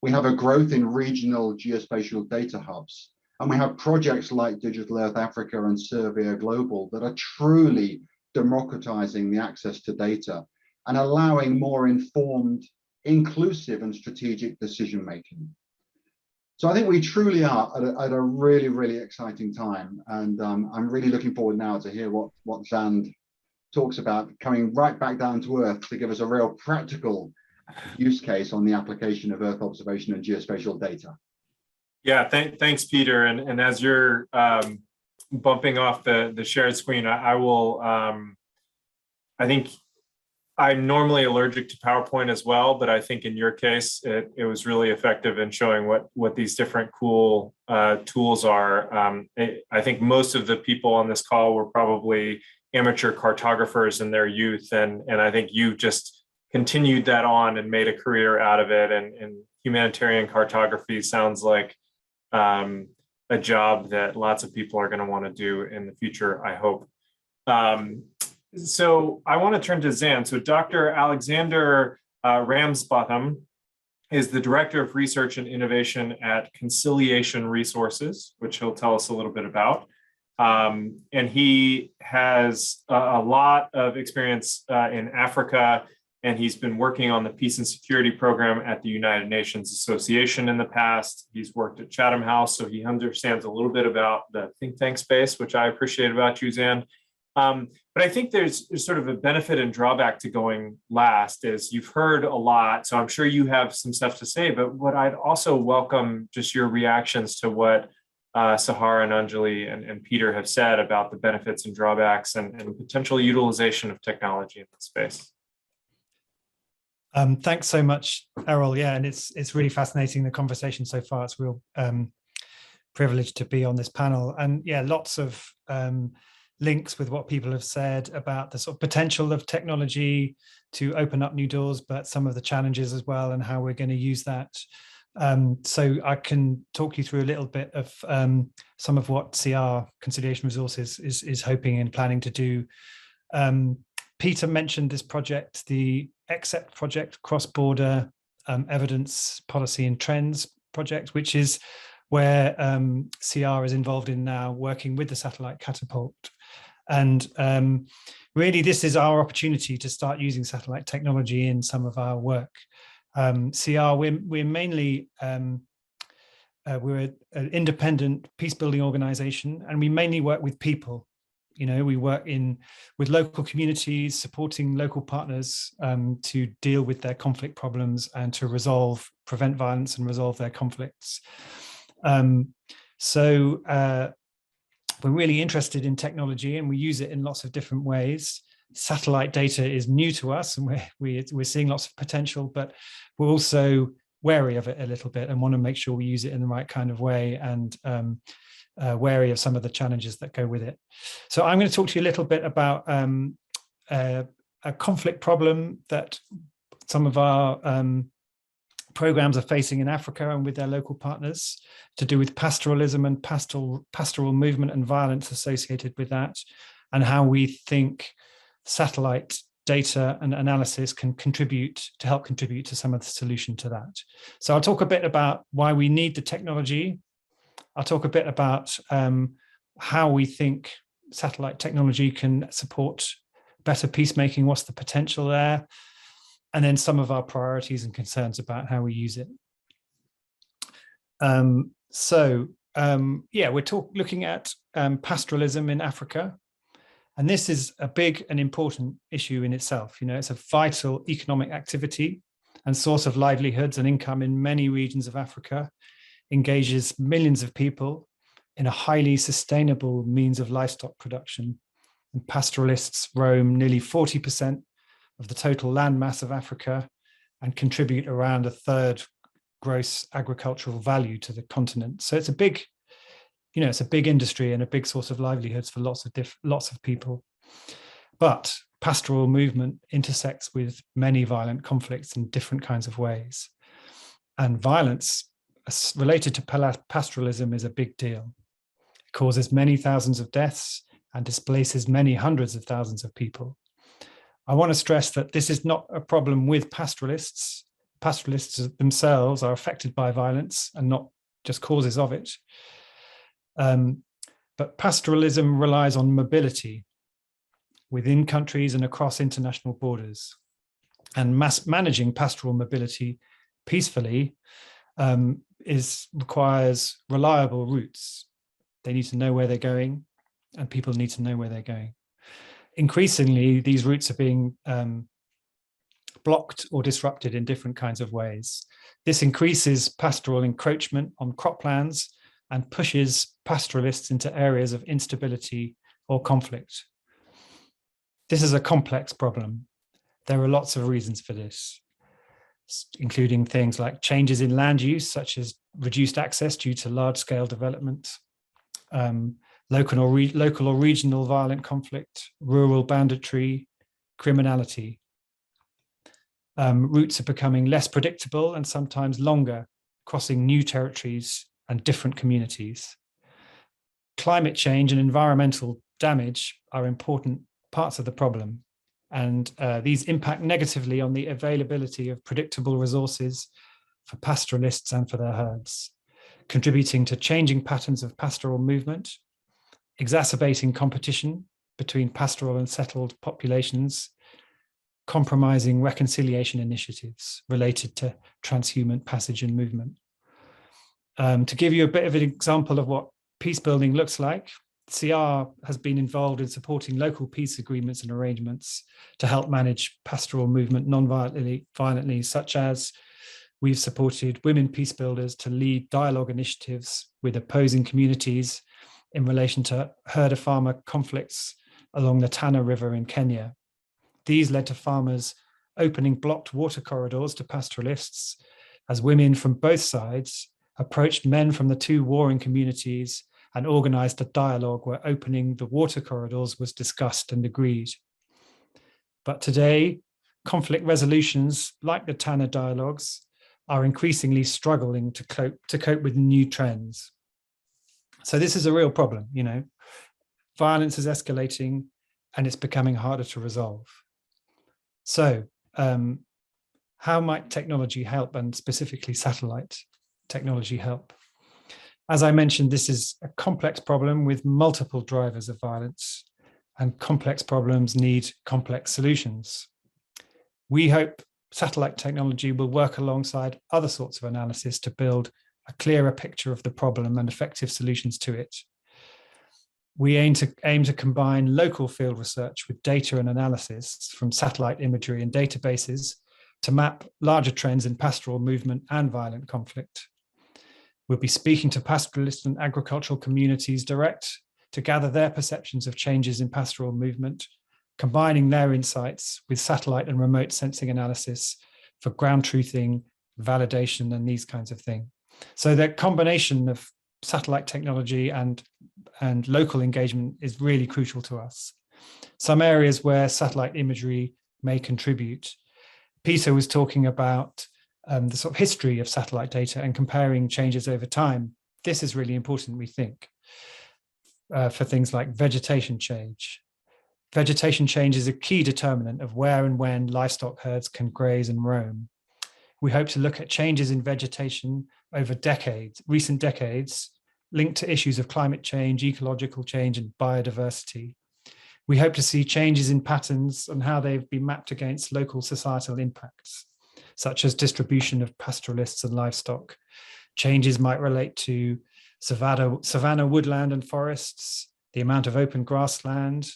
We have a growth in regional geospatial data hubs, and we have projects like Digital Earth Africa and Servia Global that are truly democratizing the access to data and allowing more informed, inclusive and strategic decision making. So I think we truly are at a really, really exciting time. And I'm really looking forward now to hear what Zand talks about, coming right back down to earth to give us a real practical use case on the application of Earth observation and geospatial data. Yeah, thanks, Peter. And as you're bumping off the shared screen, I will, I think I'm normally allergic to PowerPoint as well, but I think in your case, it was really effective in showing what these different cool tools are. I think most of the people on this call were probably amateur cartographers in their youth, and I think you just continued that on and made a career out of it. And humanitarian cartography sounds like a job that lots of people are going to want to do in the future, I hope. So I want to turn to Zand. So Dr. Alexander Ramsbotham is the Director of Research and Innovation at Conciliation Resources, which he'll tell us a little bit about. And he has a lot of experience in Africa, and he's been working on the Peace and Security Program at the United Nations Association in the past. He's worked at Chatham House, so he understands a little bit about the think tank space, which I appreciate about you, Zan. But I think there's sort of a benefit and drawback to going last, is you've heard a lot, so I'm sure you have some stuff to say, but what I'd also welcome just your reactions to what Sahar and Anjali and Peter have said about the benefits and drawbacks and potential utilization of technology in this space. Thanks so much, Errol. Yeah, and it's really fascinating, the conversation so far. It's a real privilege to be on this panel. And yeah, lots of links with what people have said about the sort of potential of technology to open up new doors, but some of the challenges as well, and how we're going to use that. So I can talk you through a little bit of some of what CR, Conciliation Resources, is hoping and planning to do. Peter mentioned this project, the Accept project, cross-border evidence, policy and trends project, which is where CR is involved in now, working with the satellite catapult. And really, this is our opportunity to start using satellite technology in some of our work. CR, we're mainly, we're an independent peace-building organization, and we mainly work with people. You know, we work with local communities, supporting local partners to deal with their conflict problems and to prevent violence and resolve their conflicts. So we're really interested in technology, and we use it in lots of different ways. Satellite data is new to us, and we're seeing lots of potential, but we're also wary of it a little bit and want to make sure we use it in the right kind of way, and wary of some of the challenges that go with it. So I'm going to talk to you a little bit about a conflict problem that some of our programs are facing in Africa and with their local partners, to do with pastoralism and pastoral movement and violence associated with that, and how we think satellite data and analysis can help contribute to some of the solution to that. So I'll talk a bit about why we need the technology. I'll talk a bit about how we think satellite technology can support better peacemaking, what's the potential there, and then some of our priorities and concerns about how we use it. Yeah, we're looking at pastoralism in Africa. And this is a big and important issue in itself. You know, it's a vital economic activity and source of livelihoods and income in many regions of Africa, engages millions of people in a highly sustainable means of livestock production. And pastoralists roam nearly 40% of the total land mass of Africa and contribute around a third gross agricultural value to the continent. So it's a big, you know, it's a big industry and a big source of livelihoods for lots of people. But pastoral movement intersects with many violent conflicts in different kinds of ways. And violence related to pastoralism is a big deal. It causes many thousands of deaths and displaces many hundreds of thousands of people. I want to stress that this is not a problem with pastoralists. Pastoralists themselves are affected by violence and not just causes of it. But pastoralism relies on mobility within countries and across international borders. And managing pastoral mobility peacefully requires reliable routes. They need to know where they're going, and people need to know where they're going. Increasingly, these routes are being blocked or disrupted in different kinds of ways. This increases pastoral encroachment on croplands and pushes pastoralists into areas of instability or conflict. This is a complex problem. There are lots of reasons for this, including things like changes in land use, such as reduced access due to large-scale development, local or regional violent conflict, rural banditry, criminality. Routes are becoming less predictable and sometimes longer, crossing new territories and different communities. Climate change and environmental damage are important parts of the problem, and these impact negatively on the availability of predictable resources for pastoralists and for their herds, contributing to changing patterns of pastoral movement, exacerbating competition between pastoral and settled populations, compromising reconciliation initiatives related to transhuman passage and movement. To give you a bit of an example of what peacebuilding looks like, CR has been involved in supporting local peace agreements and arrangements to help manage pastoral movement non-violently, such as we've supported women peace builders to lead dialogue initiatives with opposing communities in relation to herder-farmer conflicts along the Tana River in Kenya. These led to farmers opening blocked water corridors to pastoralists as women from both sides approached men from the two warring communities and organized a dialogue where opening the water corridors was discussed and agreed. But today, conflict resolutions like the Tana dialogues are increasingly struggling to cope with new trends. So this is a real problem, you know. Violence is escalating and it's becoming harder to resolve. So how might technology help, and specifically satellite technology help? As I mentioned, this is a complex problem with multiple drivers of violence, and complex problems need complex solutions. We hope satellite technology will work alongside other sorts of analysis to build a clearer picture of the problem and effective solutions to it. We aim to combine local field research with data and analysis from satellite imagery and databases to map larger trends in pastoral movement and violent conflict. We'll be speaking to pastoralist and agricultural communities direct to gather their perceptions of changes in pastoral movement, combining their insights with satellite and remote sensing analysis for ground truthing, validation, and these kinds of things. So the combination of satellite technology and local engagement is really crucial to us. Some areas where satellite imagery may contribute. Peter was talking about the sort of history of satellite data and comparing changes over time. This is really important, we think, for things like vegetation change. Vegetation change is a key determinant of where and when livestock herds can graze and roam. We hope to look at changes in vegetation over recent decades, linked to issues of climate change, ecological change, and biodiversity. We hope to see changes in patterns and how they've been mapped against local societal impacts, such as distribution of pastoralists and livestock. Changes might relate to savanna woodland and forests, the amount of open grassland,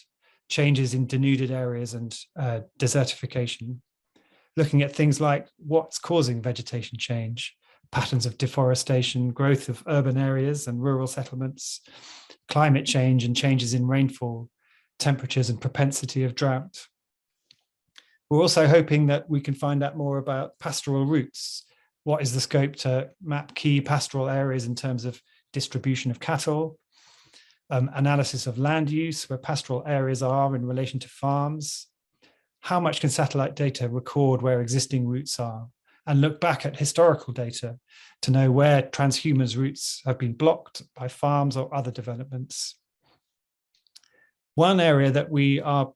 changes in denuded areas and desertification. Looking at things like what's causing vegetation change, patterns of deforestation, growth of urban areas and rural settlements, climate change and changes in rainfall, temperatures and propensity of drought. We're also hoping that we can find out more about pastoral routes. What is the scope to map key pastoral areas in terms of distribution of cattle, analysis of land use, where pastoral areas are in relation to farms. How much can satellite data record where existing routes are, and look back at historical data to know where transhumans' routes have been blocked by farms or other developments. One area that we are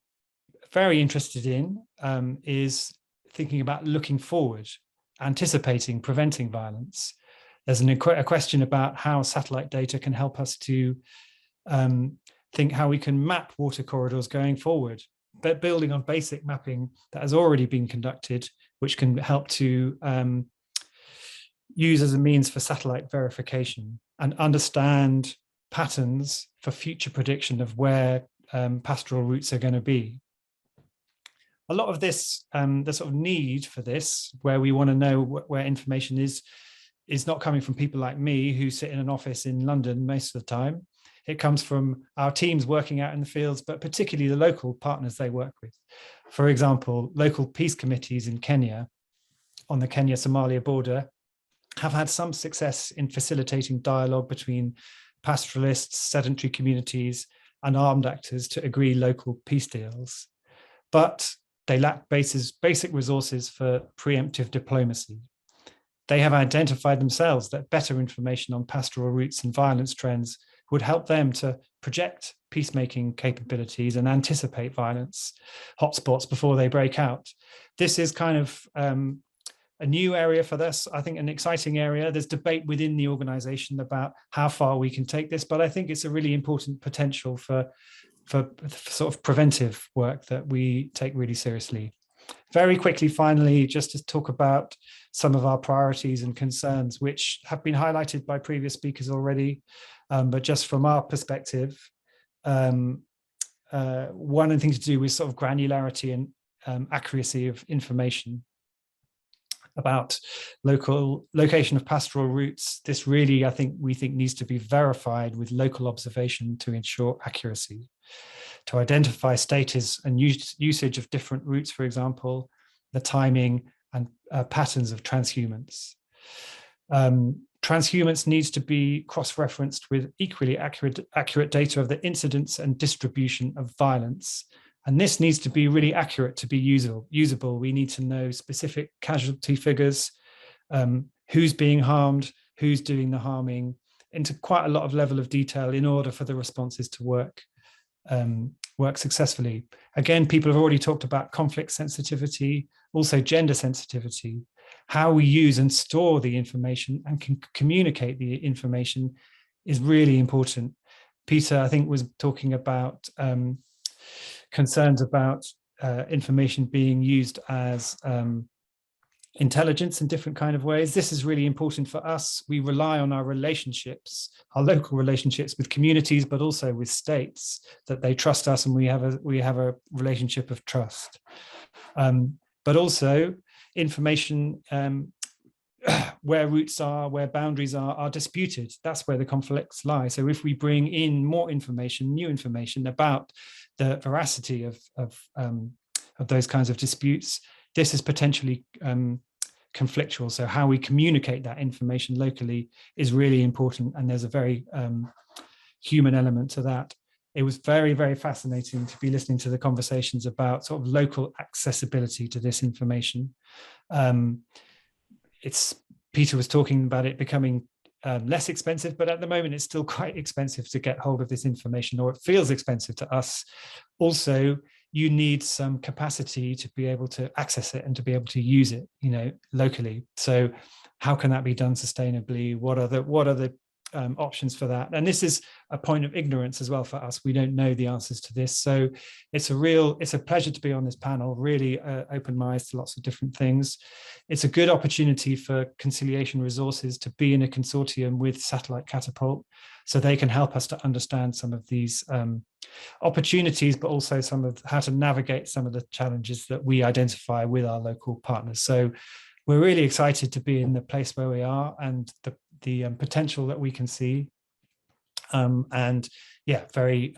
very interested in is thinking about looking forward, anticipating, preventing violence. There's a question about how satellite data can help us to think how we can map water corridors going forward, but building on basic mapping that has already been conducted, which can help to use as a means for satellite verification and understand patterns for future prediction of where pastoral routes are going to be. A lot of this, the sort of need for this, where we want to know where information is not coming from people like me who sit in an office in London most of the time. It comes from our teams working out in the fields, but particularly the local partners they work with. For example, local peace committees in Kenya, on the Kenya-Somalia border, have had some success in facilitating dialogue between pastoralists, sedentary communities, and armed actors to agree local peace deals. But they lack basic resources for preemptive diplomacy. They have identified themselves that better information on pastoral routes and violence trends would help them to project peacemaking capabilities and anticipate violence hotspots before they break out. This is kind of a new area for this, I think an exciting area. There's debate within the organization about how far we can take this, but I think it's a really important potential for sort of preventive work that we take really seriously. Very quickly, finally, just to talk about some of our priorities and concerns, which have been highlighted by previous speakers already, but just from our perspective, one of the things to do with sort of granularity and accuracy of information about location of pastoral routes. This really, we think needs to be verified with local observation to ensure accuracy. To identify status and usage of different routes, for example, the timing and patterns of transhumance. Transhumance needs to be cross-referenced with equally accurate data of the incidence and distribution of violence. And this needs to be really accurate to be usable. We need to know specific casualty figures, who's being harmed, who's doing the harming, into quite a lot of level of detail in order for the responses to work successfully. Again, people have already talked about conflict sensitivity, also gender sensitivity, how we use and store the information and can communicate the information is really important. Peter, I think, was talking about concerns about information being used as intelligence in different kind of ways. This is really important for us. We rely on our relationships, our local relationships with communities, but also with states, that they trust us and we have a relationship of trust. But also information where routes are, where boundaries are disputed. That's where the conflicts lie. So if we bring in more information, new information about the veracity of those kinds of disputes, this is potentially conflictual. So how we communicate that information locally is really important. And there's a very human element to that. It was very, very fascinating to be listening to the conversations about sort of local accessibility to this information. Peter was talking about it becoming less expensive, but at the moment it's still quite expensive to get hold of this information, or it feels expensive to us. Also, you need some capacity to be able to access it and to be able to use it, locally. So how can that be done sustainably? What are the options for that? And this is a point of ignorance as well for us. We don't know the answers to this. So it's a pleasure to be on this panel, really open my eyes to lots of different things. It's a good opportunity for Conciliation Resources to be in a consortium with Satellite Catapult, so they can help us to understand some of these opportunities, but also some of how to navigate some of the challenges that we identify with our local partners. So we're really excited to be in the place where we are and the potential that we can see. And yeah, very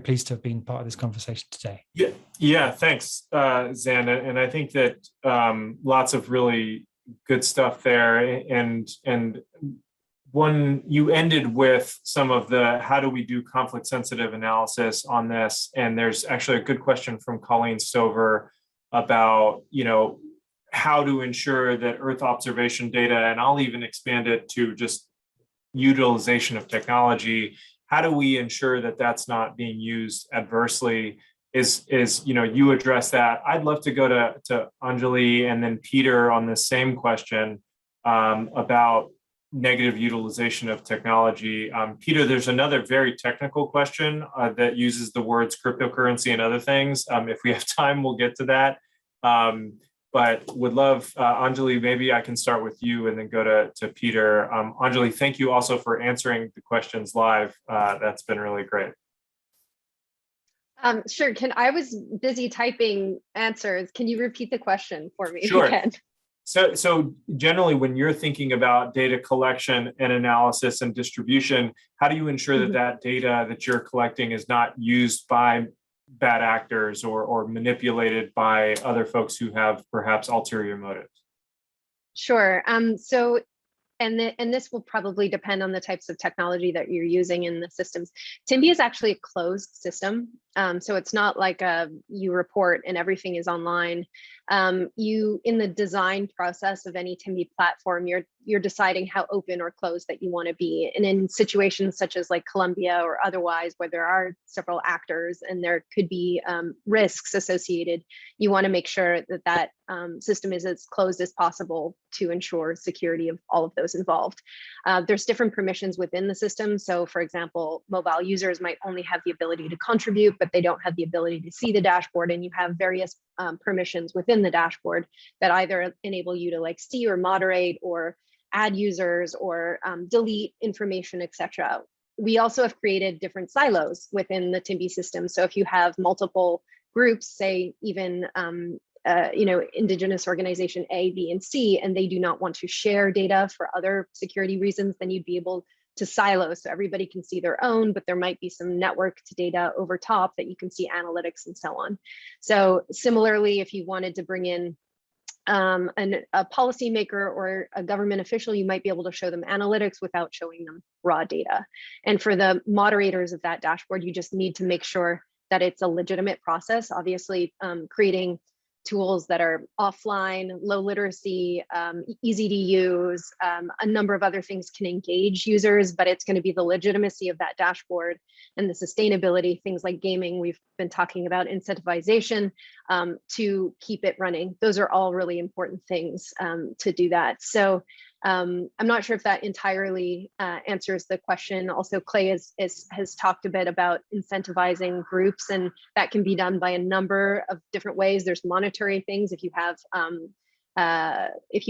pleased to have been part of this conversation today. Yeah, thanks, Zan. And I think that lots of really good stuff there. And one, you ended with some of the how do we do conflict sensitive analysis on this. And there's actually a good question from Colleen Stover about, how to ensure that Earth observation data, and I'll even expand it to just utilization of technology. How do we ensure that that's not being used adversely? Is you address that. I'd love to go to Anjali and then Peter on the same question about negative utilization of technology. Peter, there's another very technical question that uses the words cryptocurrency and other things. If we have time, we'll get to that. But would love, Anjali, maybe I can start with you and then go to Peter. Anjali, thank you also for answering the questions live. That's been really great. Sure. I was busy typing answers. Can you repeat the question for me? Sure. Again? So generally, when you're thinking about data collection and analysis and distribution, how do you ensure that that data that you're collecting is not used by bad actors or manipulated by other folks who have perhaps ulterior motives? Sure. And this will probably depend on the types of technology that you're using in the systems. TIMBY is actually a closed system. So it's not like you report and everything is online. You, in the design process of any TIMBY platform, you're deciding how open or closed that you want to be. And in situations such as like Colombia or otherwise, where there are several actors and there could be risks associated, you want to make sure that that system is as closed as possible to ensure security of all of those involved. There's different permissions within the system. So for example, mobile users might only have the ability to contribute, but they don't have the ability to see the dashboard, and you have various permissions within the dashboard that either enable you to like see or moderate or add users or delete information, etc. We also have created different silos within the TIMBY system. So if you have multiple groups, say even Indigenous organization A, B, and C, and they do not want to share data for other security reasons, then you'd be able to silo so everybody can see their own, but there might be some networked data over top that you can see analytics and so on. So similarly, if you wanted to bring in a policymaker or a government official, you might be able to show them analytics without showing them raw data. And for the moderators of that dashboard, you just need to make sure that it's a legitimate process. Obviously, creating tools that are offline, low literacy, easy to use, a number of other things can engage users, but it's going to be the legitimacy of that dashboard and the sustainability, things like gaming, we've been talking about incentivization, to keep it running. Those are all really important things to do that. So I'm not sure if that entirely answers the question. Also, Clay has talked a bit about incentivizing groups, and that can be done by a number of different ways. There's monetary things. If you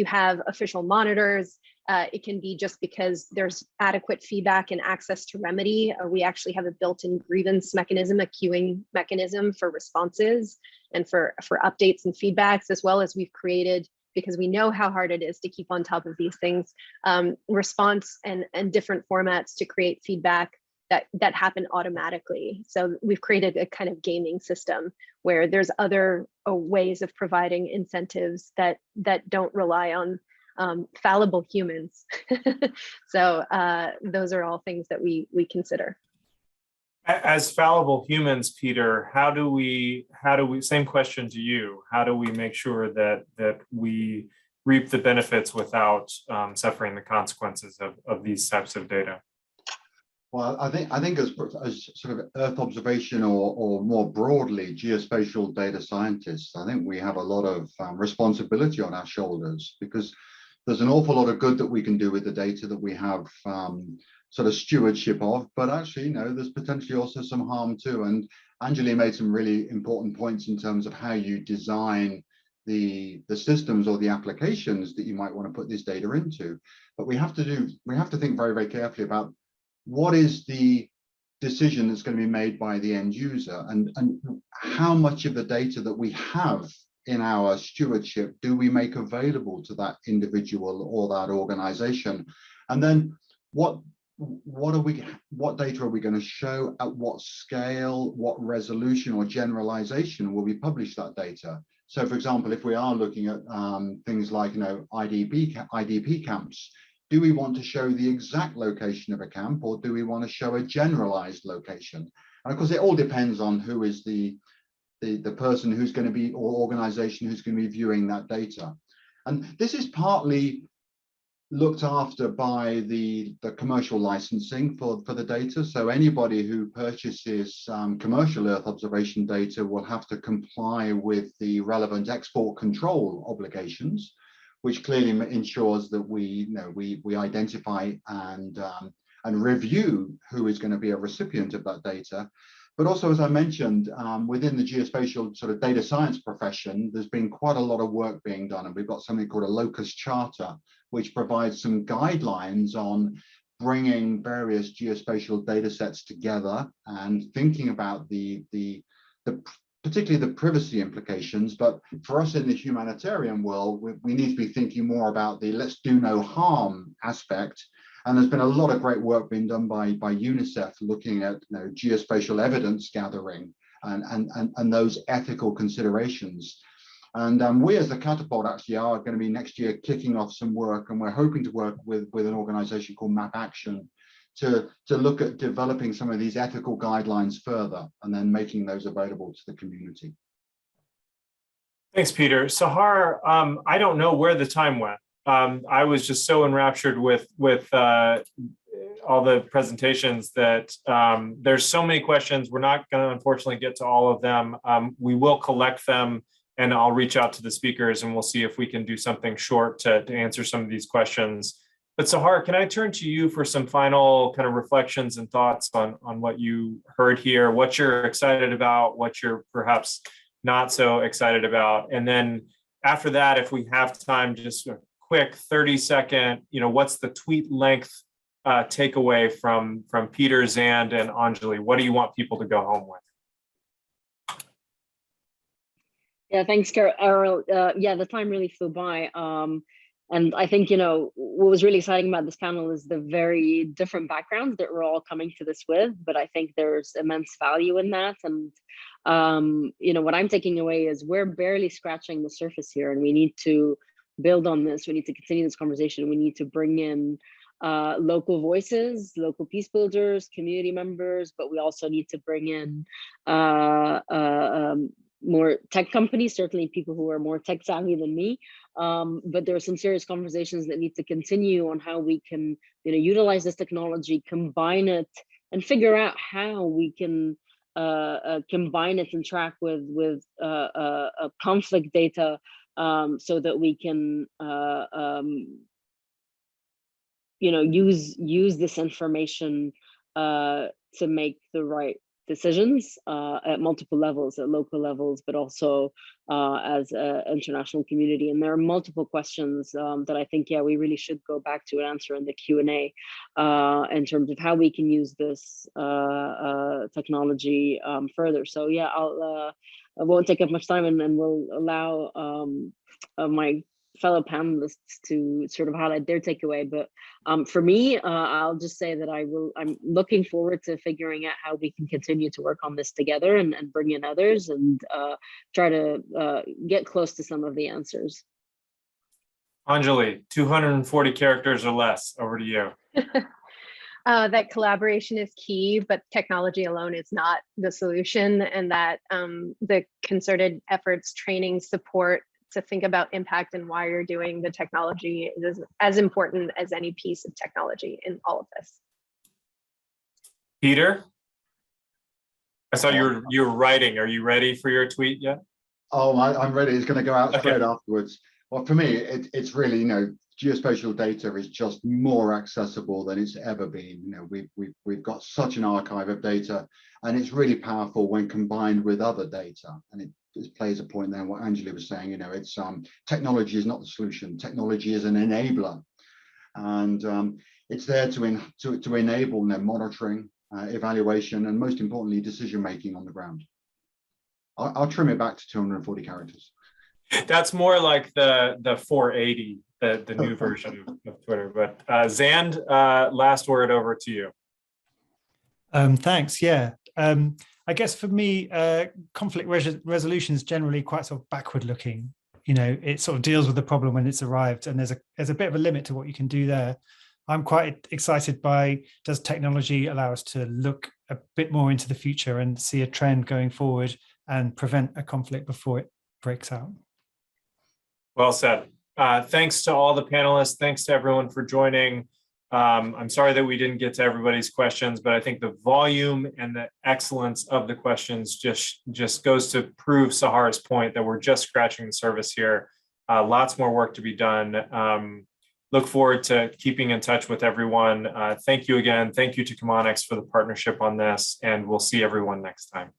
have official monitors, it can be just because there's adequate feedback and access to remedy. We actually have a built-in grievance mechanism, a queuing mechanism for responses and for updates and feedbacks, as well as we've created, because we know how hard it is to keep on top of these things, response and different formats to create feedback that happen automatically. So we've created a kind of gaming system where there's other ways of providing incentives that don't rely on fallible humans. So those are all things that we consider. As fallible humans, Peter, how do we, same question to you, how do we make sure that we reap the benefits without suffering the consequences of these types of data? Well, I think as sort of Earth observation or more broadly geospatial data scientists, I think we have a lot of responsibility on our shoulders, because there's an awful lot of good that we can do with the data that we have sort of stewardship of, but actually, there's potentially also some harm too. And Anjali made some really important points in terms of how you design the systems or the applications that you might want to put this data into. But we have to think very, very carefully about what is the decision that's going to be made by the end user, and how much of the data that we have in our stewardship do we make available to that individual or that organization, and then what data are we going to show, at what scale, what resolution or generalization will we publish that data. So for example, if we are looking at things like IDP camps, do we want to show the exact location of a camp, or do we want to show a generalized location? And of course, it all depends on who is the person who's going to be, or organization who's going to be viewing that data. And this is partly looked after by the commercial licensing for the data. So anybody who purchases commercial Earth observation data will have to comply with the relevant export control obligations, which clearly ensures that we identify and review who is going to be a recipient of that data. But also, as I mentioned, within the geospatial sort of data science profession, there's been quite a lot of work being done, and we've got something called a locus charter, which provides some guidelines on bringing various geospatial data sets together and thinking about particularly the privacy implications. But for us in the humanitarian world, we need to be thinking more about the let's do no harm aspect. And there's been a lot of great work being done by UNICEF looking at geospatial evidence gathering and those ethical considerations. And we as the Catapult actually are going to be next year kicking off some work, and we're hoping to work with an organization called Map Action to look at developing some of these ethical guidelines further and then making those available to the community. Thanks, Peter. Sahar, I don't know where the time went. I was just so enraptured with all the presentations that there's so many questions. We're not going to unfortunately get to all of them. We will collect them, and I'll reach out to the speakers and we'll see if we can do something short to answer some of these questions. But Sahar, can I turn to you for some final kind of reflections and thoughts on what you heard here, what you're excited about, what you're perhaps not so excited about. And then after that, if we have time, just a quick 30-second, what's the tweet length takeaway from Peter, Zand, and Anjali? What do you want people to go home with? Yeah, thanks, Errol. Yeah, the time really flew by. And I think, what was really exciting about this panel is the very different backgrounds that we're all coming to this with, but I think there's immense value in that. And, what I'm taking away is we're barely scratching the surface here, and we need to build on this. We need to continue this conversation. We need to bring in local voices, local peace builders, community members, but we also need to bring in more tech companies, certainly people who are more tech savvy than me. But there are some serious conversations that need to continue on how we can, utilize this technology, combine it, and figure out how we can combine it and track with conflict data so that we can, use this information to make the right decisions at multiple levels, at local levels, but also as an international community. And there are multiple questions that I think, we really should go back to and answer in the Q&A in terms of how we can use this technology further. So I won't take up much time, and we'll allow my fellow panelists to sort of highlight their takeaway. But for me, I'll just say that I'm looking forward to figuring out how we can continue to work on this together and bring in others and try to get close to some of the answers. Anjali, 240 characters or less, over to you. That collaboration is key, but technology alone is not the solution, and that the concerted efforts, training, support to think about impact and why you're doing the technology is as important as any piece of technology in all of this. Peter, I saw you were writing. Are you ready for your tweet yet? Oh, I'm ready. It's going to go out straight afterwards. Well, for me, it's really, geospatial data is just more accessible than it's ever been. We've got such an archive of data, and it's really powerful when combined with other data. And it plays a point there, what Anjali was saying, it's technology is not the solution. Technology is an enabler, and it's there to enable monitoring, evaluation, and most importantly, decision making on the ground. I'll trim it back to 240 characters. That's more like the 480, the new version of Twitter. But Zand, last word over to you. Thanks. Yeah. I guess for me, conflict resolution is generally quite sort of backward looking. It sort of deals with the problem when it's arrived, and there's a bit of a limit to what you can do there. I'm quite excited by, does technology allow us to look a bit more into the future and see a trend going forward and prevent a conflict before it breaks out? Well said. Thanks to all the panelists. Thanks to everyone for joining. I'm sorry that we didn't get to everybody's questions, but I think the volume and the excellence of the questions just goes to prove Sahar's point that we're just scratching the surface here. Lots more work to be done. Look forward to keeping in touch with everyone. Thank you again. Thank you to Chemonics for the partnership on this, and we'll see everyone next time.